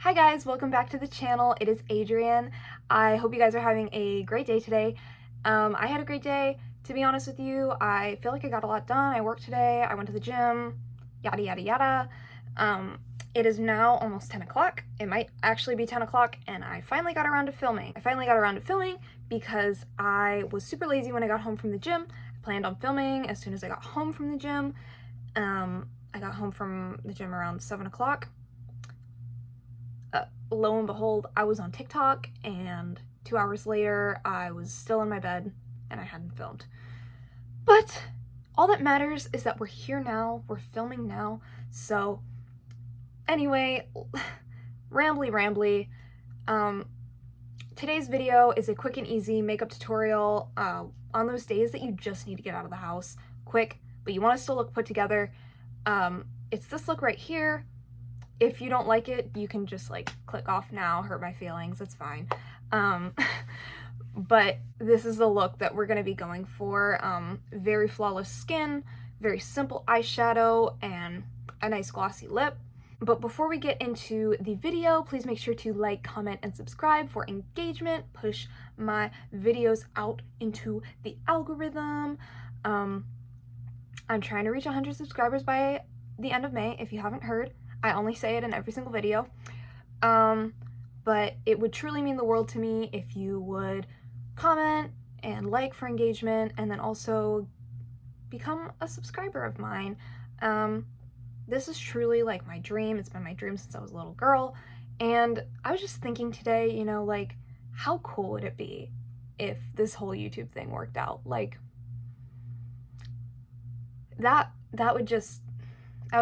Hi guys, welcome back to the channel. It is Adrienne. I hope you guys are having a great day today. I had a great day, to be honest with you. I feel like I got a lot done. I worked today, I went to the gym, yada yada yada. It is now almost 10 o'clock. It might actually be 10 o'clock and I finally got around to filming. Because I was super lazy when I got home from the gym. I planned on filming as soon as I got home from the gym. I got home from the gym around 7 o'clock. Lo and behold, I was on TikTok, and 2 hours later, I was still in my bed, and I hadn't filmed. But all that matters is that we're here now, we're filming now, so anyway, rambly. Today's video is a quick and easy makeup tutorial on those days that you just need to get out of the house quick, but you want to still look put together. It's this look right here. If you don't like it, you can just like click off now, hurt my feelings, it's fine. But this is the look that we're gonna be going for. Very flawless skin, very simple eyeshadow, and a nice glossy lip. But before we get into the video, please make sure to like, comment, and subscribe for engagement. Push my videos out into the algorithm. I'm trying to reach 100 subscribers by the end of May, if you haven't heard. I only say it in every single video, but it would truly mean the world to me if you would comment and like for engagement, and then also become a subscriber of mine. This is truly like my dream. It's been my dream since I was a little girl, and I was just thinking today, you know, like, how cool would it be if this whole YouTube thing worked out? Like, that would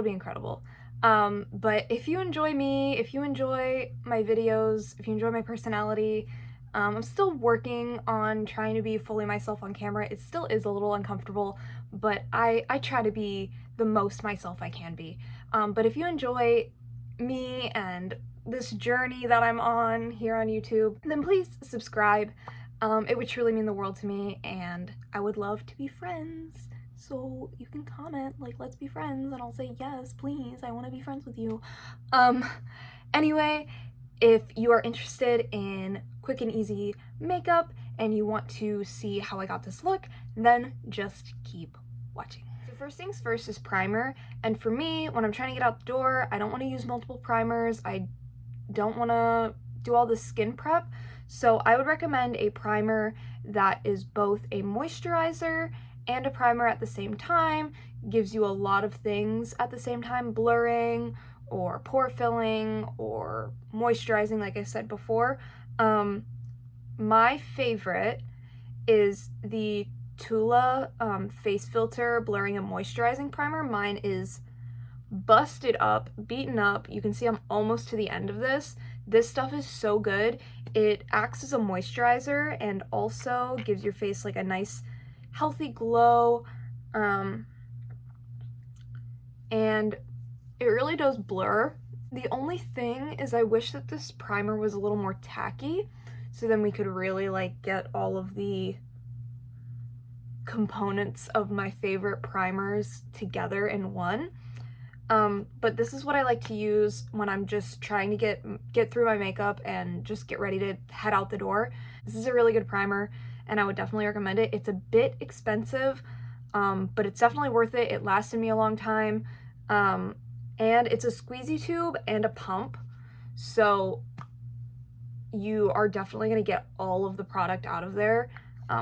be incredible. But if you enjoy me, if you enjoy my videos, if you enjoy my personality, I'm still working on trying to be fully myself on camera. It still is a little uncomfortable, but I try to be the most myself I can be. But if you enjoy me and this journey that I'm on here on YouTube, then please subscribe. It would truly mean the world to me, and I would love to be friends. So you can comment, like, let's be friends, and I'll say, yes, please, I want to be friends with you. Anyway, if you are interested in quick and easy makeup and you want to see how I got this look, then just keep watching. So first things first is primer, and for me, when I'm trying to get out the door, I don't want to use multiple primers. I don't want to do all the skin prep, so I would recommend a primer that is both a moisturizer and a primer at the same time. Gives you a lot of things at the same time, blurring or pore filling or moisturizing, like I said before. My favorite is the Tula face filter blurring and moisturizing primer. Mine is busted up, beaten up. You can see I'm almost to the end of this. This stuff is so good. It acts as a moisturizer and also gives your face like a nice healthy glow, and it really does blur. The only thing is I wish that this primer was a little more tacky, so then we could really like get all of the components of my favorite primers together in one. But this is what I like to use when I'm just trying to get through my makeup and just get ready to head out the door. This is a really good primer, and I would definitely recommend it. It's a bit expensive, but it's definitely worth it. It lasted me a long time, and it's a squeezy tube and a pump, so you are definitely going to get all of the product out of there,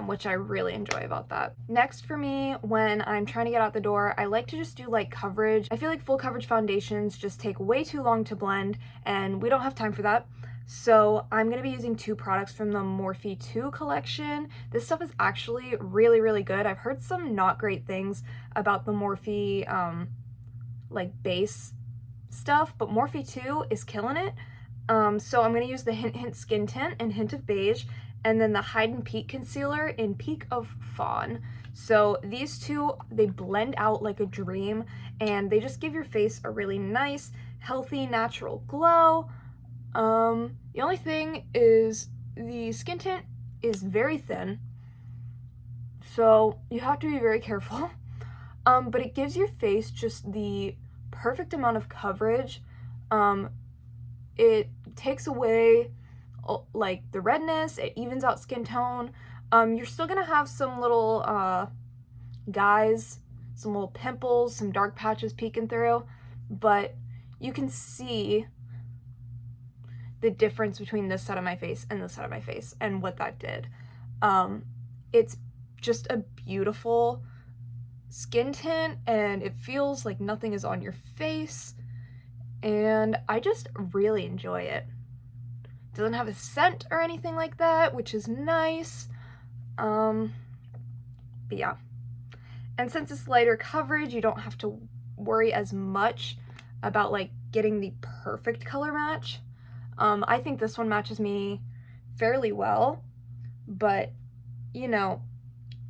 which I really enjoy about that. Next for me, when I'm trying to get out the door, I like to just do light coverage. I feel like full coverage foundations just take way too long to blend, and we don't have time for that. So I'm going to be using 2 products from the Morphe 2 collection. This stuff is actually really, really good. I've heard some not great things about the Morphe like base stuff, but Morphe 2 is killing it. So I'm going to use the Hint Skin Tint and Hint of Beige, and then the Hide and Peak Concealer in Peak of Fawn. So these two, they blend out like a dream, and they just give your face a really nice, healthy, natural glow. The only thing is the skin tint is very thin, so you have to be very careful. But it gives your face just the perfect amount of coverage. It takes away like the redness, it evens out skin tone. You're still gonna have some little guys, some little pimples, some dark patches peeking through, but you can see the difference between this side of my face and this side of my face and what that did. It's just a beautiful skin tint, and it feels like nothing is on your face, and I just really enjoy it. It doesn't have a scent or anything like that, which is nice. But yeah. And since it's lighter coverage, you don't have to worry as much about like getting the perfect color match. I think this one matches me fairly well, but you know,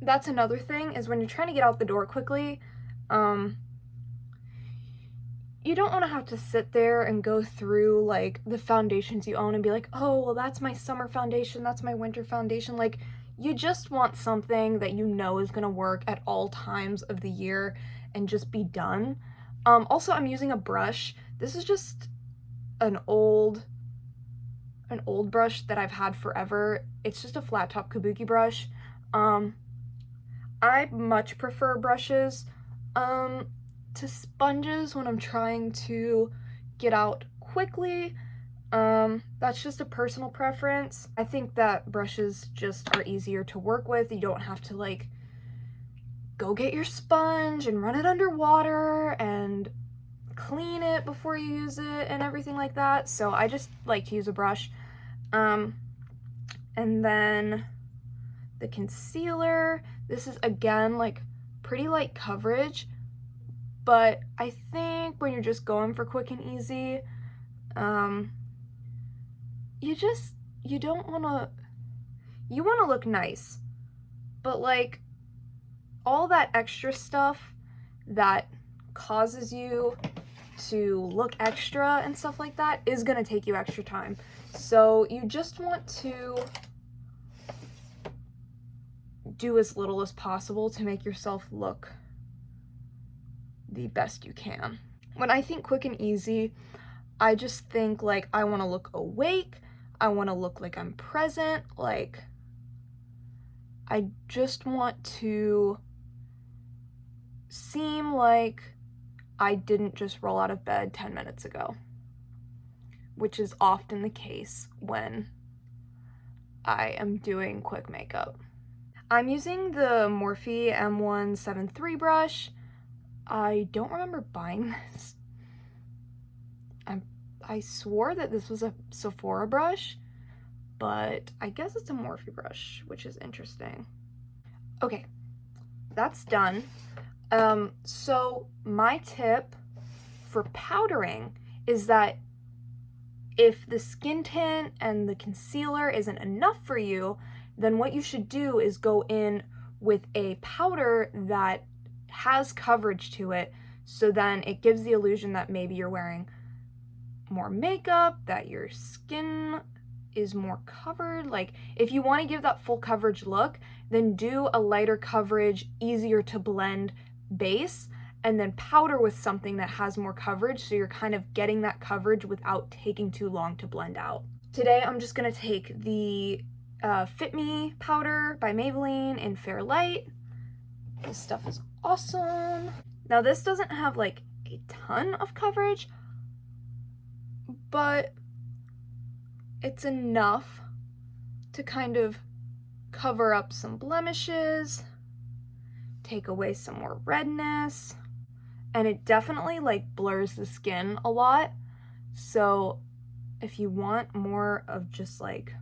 that's another thing, is when you're trying to get out the door quickly, you don't want to have to sit there and go through like the foundations you own and be like, oh, well, that's my summer foundation, that's my winter foundation. Like, you just want something that you know is going to work at all times of the year and just be done. Also, I'm using a brush. This is just an old brush that I've had forever. It's just a flat top kabuki brush. I much prefer brushes to sponges when I'm trying to get out quickly. That's just a personal preference. I think that brushes just are easier to work with. You don't have to like go get your sponge and run it under water and clean it before you use it and everything like that. So I just like to use a brush. And then the concealer, this is again like pretty light coverage, but I think when you're just going for quick and easy, you want to look nice, but like all that extra stuff that causes you to look extra and stuff like that is going to take you extra time. So you just want to do as little as possible to make yourself look the best you can. When I think quick and easy, I just think like I want to look awake, I want to look like I'm present, like I just want to seem like I didn't just roll out of bed 10 minutes ago, which is often the case when I am doing quick makeup. I'm using the Morphe M173 brush. I don't remember buying this. I swore that this was a Sephora brush, but I guess it's a Morphe brush, which is interesting. Okay, that's done. So my tip for powdering is that if the skin tint and the concealer isn't enough for you, then what you should do is go in with a powder that has coverage to it, so then it gives the illusion that maybe you're wearing more makeup, that your skin is more covered. Like, if you want to give that full coverage look, then do a lighter coverage, easier to blend base, and then powder with something that has more coverage, so you're kind of getting that coverage without taking too long to blend out. Today I'm just going to take the Fit Me powder by Maybelline in Fair Light. This stuff is awesome. Now this doesn't have like a ton of coverage, but it's enough to kind of cover up some blemishes, take away some more redness, and it definitely like blurs the skin a lot. So if you want more of just like,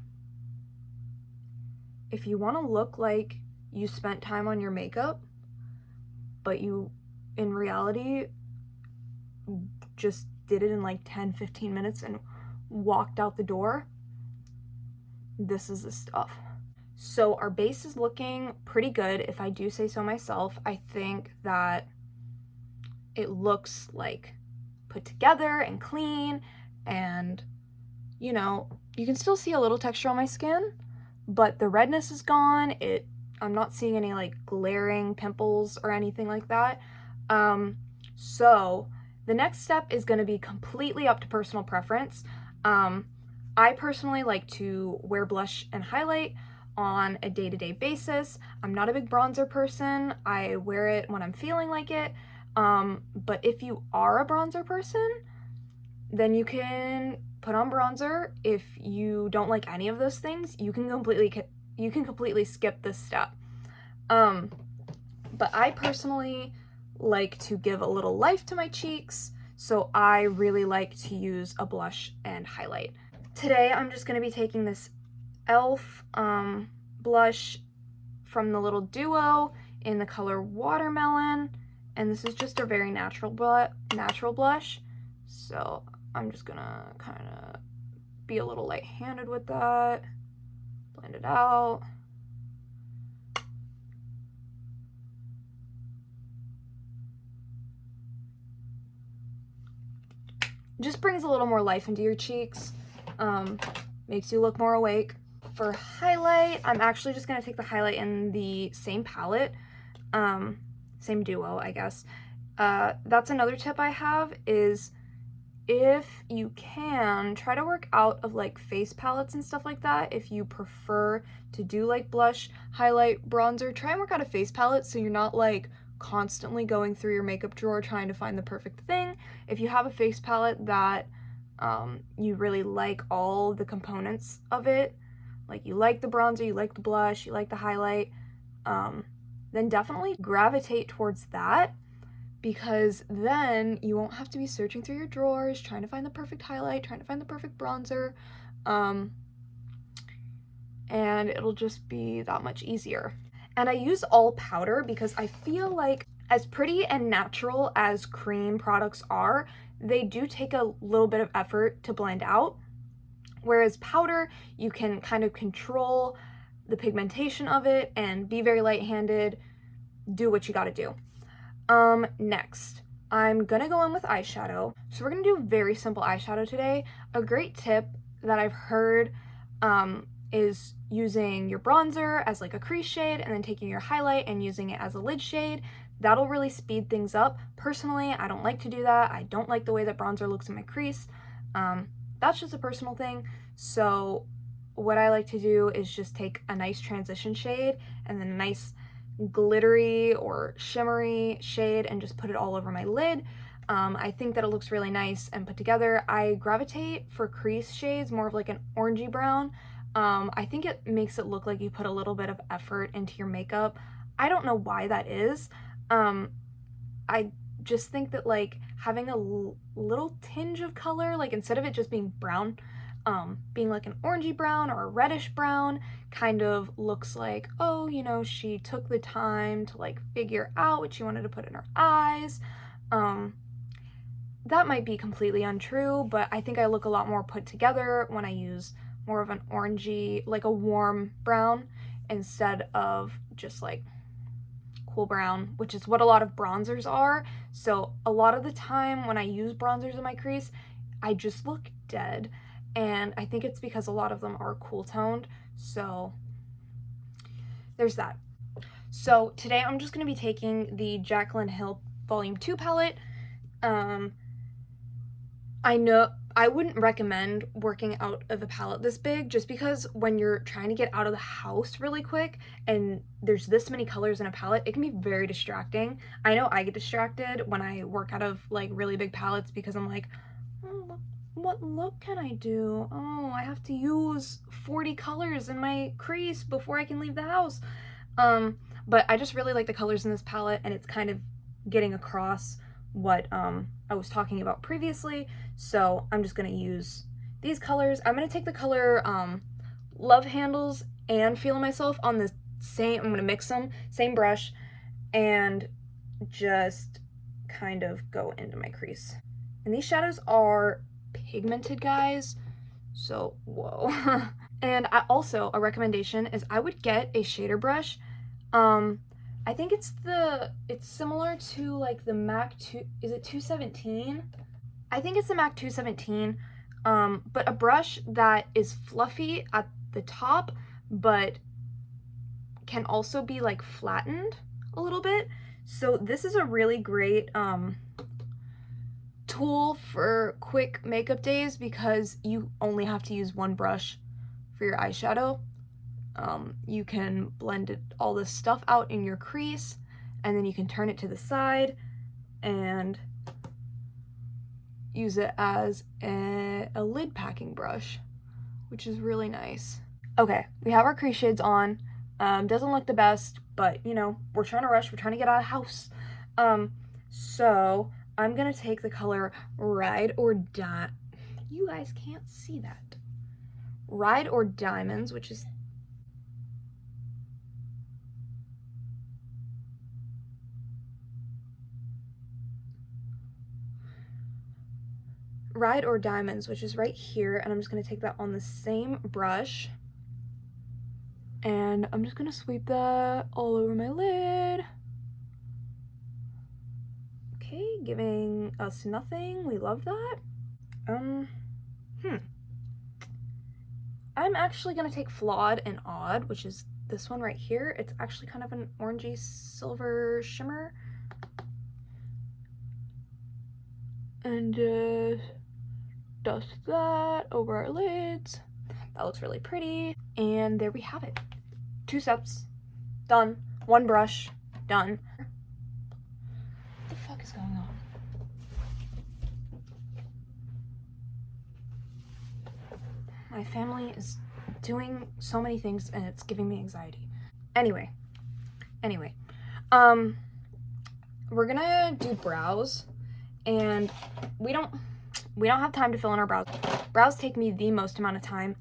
if you want to look like you spent time on your makeup, but you in reality just did it in like 10-15 minutes and walked out the door, this is the stuff. So our base is looking pretty good, if I do say so myself. I think that it looks like put together and clean, and you know, you can still see a little texture on my skin, but the redness is gone. I'm not seeing any like glaring pimples or anything like that. So the next step is going to be completely up to personal preference. I personally like to wear blush and highlight on a day-to-day basis. I'm not a big bronzer person. I wear it when I'm feeling like it. But if you are a bronzer person, then you can put on bronzer. If you don't like any of those things, you can completely skip this step. But I personally like to give a little life to my cheeks, so I really like to use a blush and highlight. Today I'm just going to be taking this e.l.f. Blush from the little duo in the color Watermelon, and this is just a very natural blush, so I'm just gonna kind of be a little light-handed with that, blend it out. Just brings a little more life into your cheeks, makes you look more awake. For highlight, I'm actually just going to take the highlight in the same palette, same duo, I guess. That's another tip I have is if you can, try to work out of like face palettes and stuff like that. If you prefer to do like blush, highlight, bronzer, try and work out a face palette so you're not like constantly going through your makeup drawer trying to find the perfect thing. If you have a face palette that you really like all the components of it, like you like the bronzer, you like the blush, you like the highlight, then definitely gravitate towards that, because then you won't have to be searching through your drawers, trying to find the perfect highlight, trying to find the perfect bronzer, and it'll just be that much easier. And I use all powder because I feel like as pretty and natural as cream products are, they do take a little bit of effort to blend out. Whereas powder, you can kind of control the pigmentation of it and be very light-handed, do what you gotta do. Next, I'm gonna go in with eyeshadow. So we're gonna do very simple eyeshadow today. A great tip that I've heard is using your bronzer as like a crease shade and then taking your highlight and using it as a lid shade. That'll really speed things up. Personally, I don't like to do that. I don't like the way that bronzer looks in my crease. That's just a personal thing. So what I like to do is just take a nice transition shade and then a nice glittery or shimmery shade and just put it all over my lid. I think that it looks really nice and put together. I gravitate for crease shades, more of like an orangey brown. I think it makes it look like you put a little bit of effort into your makeup. I don't know why that is. I just think that like having a little tinge of color, like instead of it just being brown, being like an orangey brown or a reddish brown, kind of looks like, oh, you know, she took the time to like figure out what she wanted to put in her eyes. That might be completely untrue, but I think I look a lot more put together when I use more of an orangey, like a warm brown, instead of just like cool brown, which is what a lot of bronzers are. So a lot of the time when I use bronzers in my crease, I just look dead, and I think it's because a lot of them are cool toned. So there's that. So today I'm just going to be taking the Jaclyn Hill Volume 2 palette. I know I wouldn't recommend working out of a palette this big, just because when you're trying to get out of the house really quick and there's this many colors in a palette, it can be very distracting. I know I get distracted when I work out of like really big palettes because I'm like, oh, what look can I do? Oh, I have to use 40 colors in my crease before I can leave the house. But I just really like the colors in this palette, and it's kind of getting across what I was talking about previously. So I'm just going to use these colors. I'm going to take the color Love Handles and Feel Myself on the same, I'm going to mix them, same brush, and just kind of go into my crease. And these shadows are pigmented, guys, so whoa. And also a recommendation is I would get a shader brush. I think it's similar to like the MAC 2, is it 217? I think it's the MAC 217, but a brush that is fluffy at the top, but can also be like flattened a little bit. So this is a really great tool for quick makeup days because you only have to use one brush for your eyeshadow. You can blend all this stuff out in your crease, and then you can turn it to the side and use it as a lid packing brush, which is really nice. Okay, we have our crease shades on. Doesn't look the best, but you know, we're trying to rush, we're trying to get out of the house. So I'm gonna take the color Ride or Die. You guys can't see that. Ride or Diamonds, which is Ride or Diamonds, which is right here, and I'm just gonna take that on the same brush, and I'm just gonna sweep that all over my lid. Okay, giving us nothing. We love that. I'm actually gonna take Flawed and Odd, which is this one right here. It's actually kind of an orangey silver shimmer. And dust that over our lids. That looks really pretty. And there we have it. 2 steps, done. 1 brush, done. What the fuck is going on? My family is doing so many things and it's giving me anxiety. Anyway, we're gonna do brows, and we don't have time to fill in our brows. Brows take me the most amount of time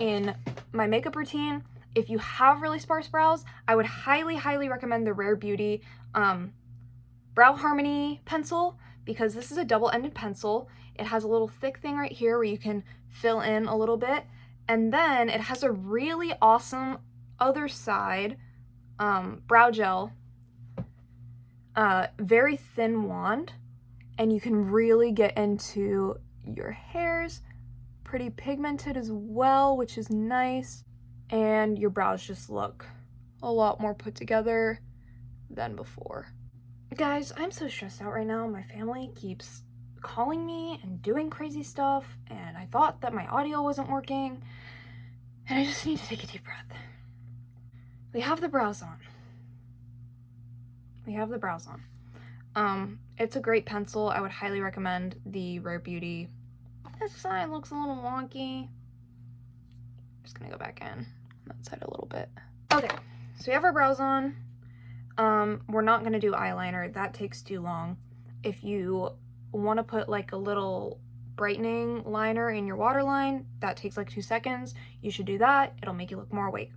in my makeup routine. If you have really sparse brows, I would highly recommend the Rare Beauty Brow Harmony pencil, because this is a double-ended pencil. It has a little thick thing right here where you can fill in a little bit, and then it has a really awesome other side brow gel, very thin wand, and you can really get into your hairs. Pretty pigmented as well, which is nice, and your brows just look a lot more put together than before. Guys, I'm so stressed out right now. My family keeps calling me and doing crazy stuff, and I thought that my audio wasn't working, and I just need to take a deep breath. We have the brows on. It's a great pencil. I would highly recommend the Rare Beauty. This side looks a little wonky. Just gonna go back in on that side a little bit. Okay, so we have our brows on. We're not gonna do eyeliner. That takes too long. If you want to put like a little brightening liner in your waterline, that takes like 2 seconds. You should do that. It'll make you look more awake.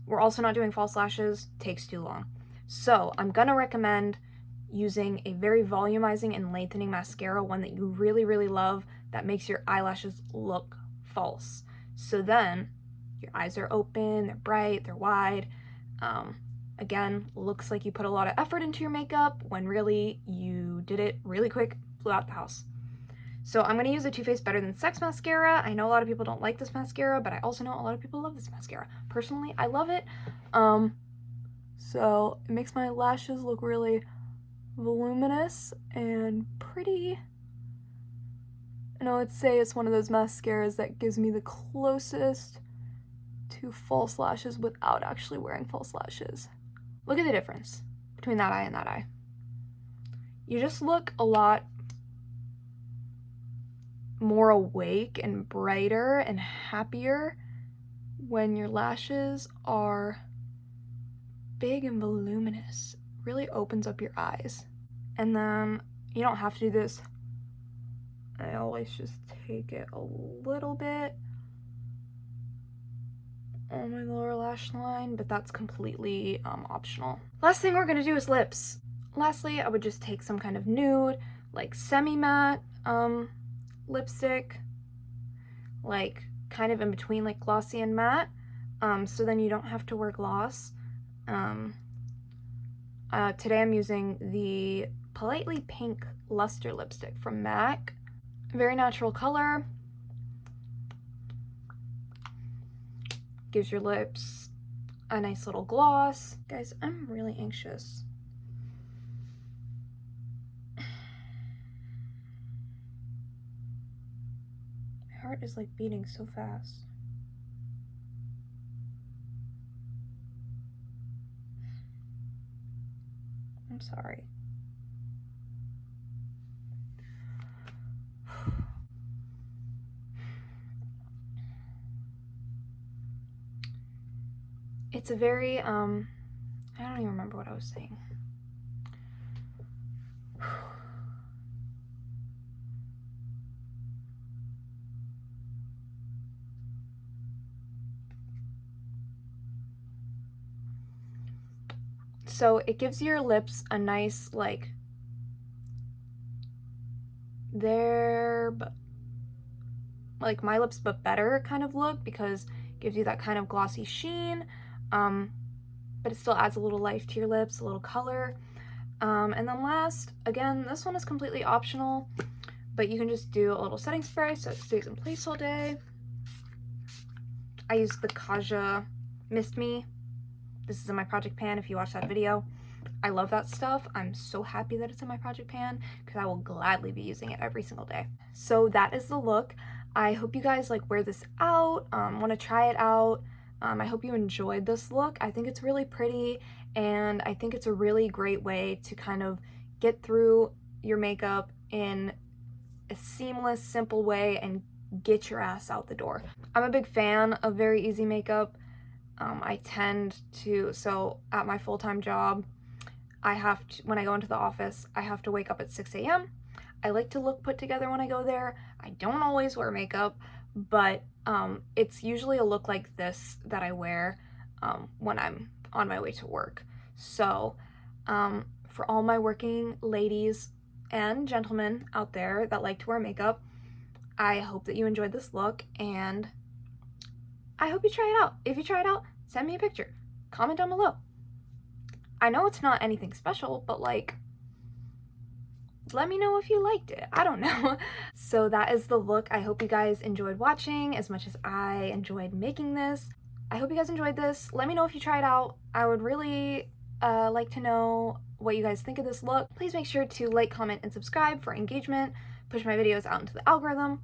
We're also not doing false lashes. Takes too long. So I'm gonna recommend using a very volumizing and lengthening mascara, one that you really love, that makes your eyelashes look false. So then your eyes are open, they're bright, they're wide. Again, looks like you put a lot of effort into your makeup when really you did it really quick, flew out the house. So I'm going to use a Too Faced Better Than Sex mascara. I know a lot of people don't like this mascara, but I also know a lot of people love this mascara. Personally, I love it. So it makes my lashes look really voluminous and pretty. And I would say it's one of those mascaras that gives me the closest to false lashes without actually wearing false lashes. Look at the difference between that eye and that eye. You just look a lot more awake and brighter and happier when your lashes are big and voluminous. Really opens up your eyes. And then you don't have to do this. I always just take it a little bit on my lower lash line, but that's completely optional. Last thing we're gonna do is lips. Lastly, I would just take some kind of nude, like semi-matte lipstick, like kind of in between like glossy and matte, so then you don't have to wear gloss. Today I'm using the Politely Pink Lustre lipstick from MAC. Very natural color. Gives your lips a nice little gloss. Guys, I'm really anxious. heart is like beating so fast. I'm sorry. It's a very, I don't even remember what I was saying. So it gives your lips a nice, like, but like my lips but better kind of look, because it gives you that kind of glossy sheen, but it still adds a little life to your lips, a little color. And then last, again, this one is completely optional, but you can just do a little setting spray so it stays in place all day. I use the Kaja Mist Me. This is in my project pan if you watch that video. I love that stuff. I'm so happy that it's in my project pan because I will gladly be using it every single day. So that is the look. I hope you guys like wear this out, want to try it out. I hope you enjoyed this look. I think it's really pretty, and I think it's a really great way to kind of get through your makeup in a seamless, simple way and get your ass out the door. I'm a big fan of very easy makeup. I tend to, so at my full-time job, I have to, when I go into the office, I have to wake up at 6 a.m. I like to look put together when I go there. I don't always wear makeup, but it's usually a look like this that I wear when I'm on my way to work. So for all my working ladies and gentlemen out there that like to wear makeup, I hope that you enjoyed this look, and I hope you try it out. If you try it out, send me a picture. Comment down below. I know it's not anything special, but like, let me know if you liked it. I don't know. So that is the look. I hope you guys enjoyed watching as much as I enjoyed making this. I hope you guys enjoyed this. Let me know if you try it out. I would really like to know what you guys think of this look. Please make sure to like, comment, and subscribe for engagement. Push my videos out into the algorithm.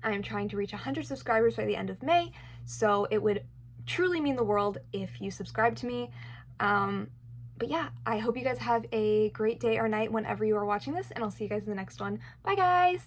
I'm trying to reach 100 subscribers by the end of May, so it would truly mean the world if you subscribe to me. But yeah, I hope you guys have a great day or night whenever you are watching this, and I'll see you guys in the next one. Bye, guys!